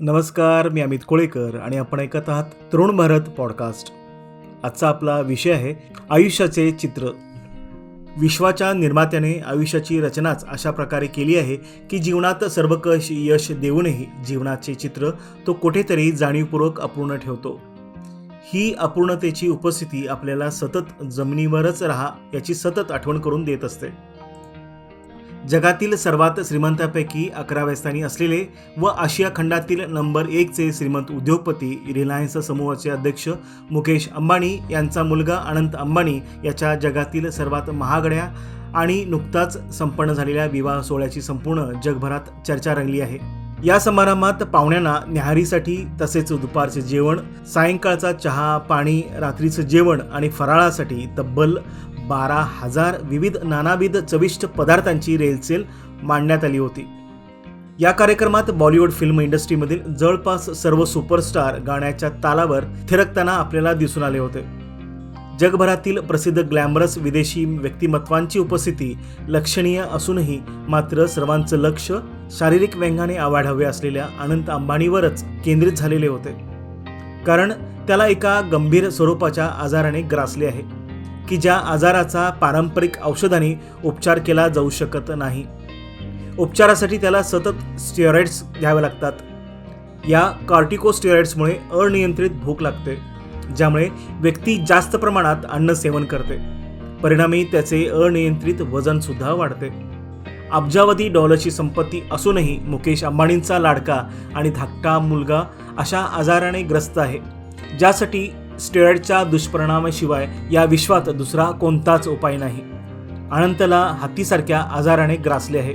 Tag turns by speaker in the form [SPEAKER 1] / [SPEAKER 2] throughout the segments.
[SPEAKER 1] नमस्कार, मी अमित कोळेकर आणि आपण ऐकत आहात तरुण भारत पॉडकास्ट. आजचा आपला विषय आहे आयुष्याचे चित्र. विश्वाच्या निर्मात्याने आयुष्याची रचनाच अशा प्रकारे केली आहे की जीवनात सर्वकष यश देऊनही जीवनाचे चित्र तो कुठेतरी जाणीवपूर्वक अपूर्ण ठेवतो. ही अपूर्णतेची उपस्थिती आपल्याला सतत जमिनीवरच राहा याची सतत आठवण करून देत असते. जगातील सर्वात श्रीमंतांपैकी 11व्या स्थानी असलेले व आशिया खंडातील नंबर 1चे श्रीमंत उद्योगपती रिलायन्स समूहाचे अध्यक्ष मुकेश अंबानी यांचा मुलगा अनंत अंबानी याच्या जगातील सर्वात महागड्या आणि नुकताच संपन्न झालेल्या विवाह सोहळ्याची संपूर्ण जगभरात चर्चा रंगली आहे. या समारंभात पाहुण्यांना न्याहारीसाठी तसेच दुपारचे जेवण, सायंकाळचा चहा पाणी, रात्रीचं जेवण आणि फराळासाठी तब्बल 12,000 विविध नानाविध चविष्ट पदार्थांची रेलचेल मांडण्यात आली होती. या कार्यक्रमात बॉलिवूड फिल्म इंडस्ट्रीमधील जवळपास सर्व सुपरस्टार गाण्याच्या तालावर थिरकताना आपल्याला दिसून आले होते. जगभरातील प्रसिद्ध ग्लॅमरस विदेशी व्यक्तिमत्वांची उपस्थिती लक्षणीय असूनही मात्र सर्वांचं लक्ष शारीरिक व्यंगाने आवाढव्य असलेल्या अनंत अंबानीवरच केंद्रित झालेले होते. कारण त्याला एका गंभीर स्वरूपाच्या आजाराने ग्रासले आहे की ज्या आजाराचा पारंपरिक औषधाने उपचार केला जाऊ शकत नाही. उपचारासाठी त्याला सतत स्टेरॉइड्स घ्यावे लागतात. या कॉर्टिकोस्टेरॉइड्समुळे अनियंत्रित भूक लागते, ज्यामुळे व्यक्ती जास्त प्रमाणात अन्न सेवन करते. परिणामी त्याचे अनियंत्रित वजन सुद्धा वाढते. अब्जावधी डॉलरची संपत्ती असूनही मुकेश अंबानींचा लाडका आणि धाकटा मुलगा अशा आजाराने ग्रस्त आहे, ज्यासाठी स्टेरॉइडच्या दुष्परिणामाशिवाय या विश्वात दुसरा कोणताच उपाय नाही. अनंतला हत्तीसारख्या आजाराने ग्रासले आहे.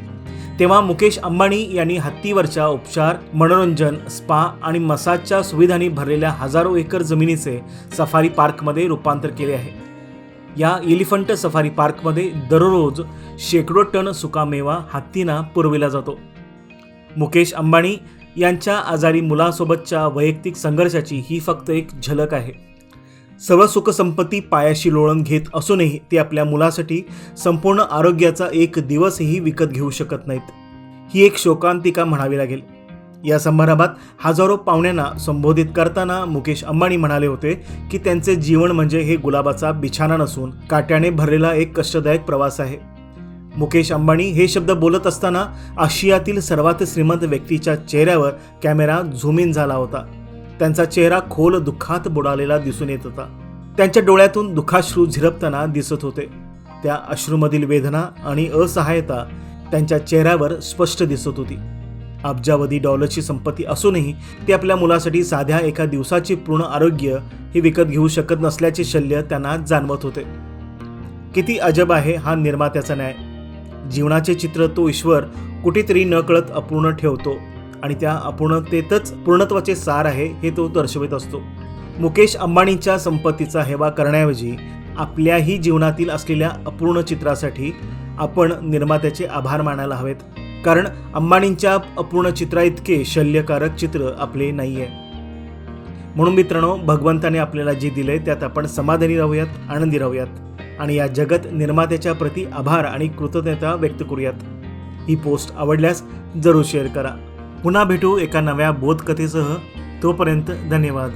[SPEAKER 1] तेव्हा मुकेश अंबानी यांनी हत्तीवरच्या उपचार, मनोरंजन, स्पा आणि मसाजच्या सुविधांनी भरलेल्या हजारो एकर जमिनीचे सफारी पार्कमध्ये रूपांतर केले आहे. या एलिफंट सफारी पार्कमध्ये दररोज शेकडो टन सुकामेवा हत्तींना पुरविला जातो. मुकेश अंबानी यांच्या आजारी मुलासोबतच्या वैयक्तिक संघर्षाची ही फक्त एक झलक आहे. सर्व सुखसंपत्ती पायाशी लोळण घेत असूनही ते आपल्या मुलासाठी संपूर्ण आरोग्याचा एक दिवसही विकत घेऊ शकत नाहीत. ही एक शोकांतिका म्हणावी लागेल. या समारंभात हजारो पाहुण्यांना संबोधित करताना मुकेश अंबानी म्हणाले होते की त्यांचे जीवन म्हणजे हे गुलाबाचा बिछाना नसून काट्याने भरलेला एक कष्टदायक प्रवास आहे. मुकेश अंबानी हे शब्द बोलत असताना आशियातील सर्वात श्रीमंत व्यक्तीच्या चेहऱ्यावर कॅमेरा झूम इन झाला होता. त्यांचा चेहरा खोल दुःखात बुडालेला दिसून येत होता. त्यांच्या डोळ्यातून दुःखाश्रू झिरपताना दिसत होते. त्या अश्रूमधील वेदना आणि असहायता त्यांच्या चेहऱ्यावर स्पष्ट दिसत होती. अब्जावधी डॉलरची संपत्ती असूनही ते आपल्या मुलासाठी साध्या एका दिवसाचे पूर्ण आरोग्य हे विकत घेऊ शकत नसल्याचे शल्य त्यांना जाणवत होते. किती अजब आहे हा निर्मात्याचा न्याय. जीवनाचे चित्र तो ईश्वर कुठेतरी नकळत अपूर्ण ठेवतो आणि त्या अपूर्णतेतच पूर्णत्वाचे सार आहे हे तो दर्शवित असतो. मुकेश अंबानींच्या संपत्तीचा हेवा करण्याऐवजी आपल्याही जीवनातील असलेल्या अपूर्ण चित्रासाठी आपण निर्मात्याचे आभार मानायला हवेत. कारण अंबानींच्या अपूर्ण चित्राइतके शल्यकारक चित्र आपले नाही आहे. म्हणून मित्रांनो, भगवंताने आपल्याला जे दिले त्यात आपण समाधानी राहूयात, आनंदी राहूयात आणि या जगत निर्मात्याच्या प्रति आभार आणि कृतज्ञता व्यक्त करूयात. ही पोस्ट आवडल्यास जरूर शेअर करा. पुन्हा भेटू एका नव्या बोधकथेसह. तोपर्यंत धन्यवाद.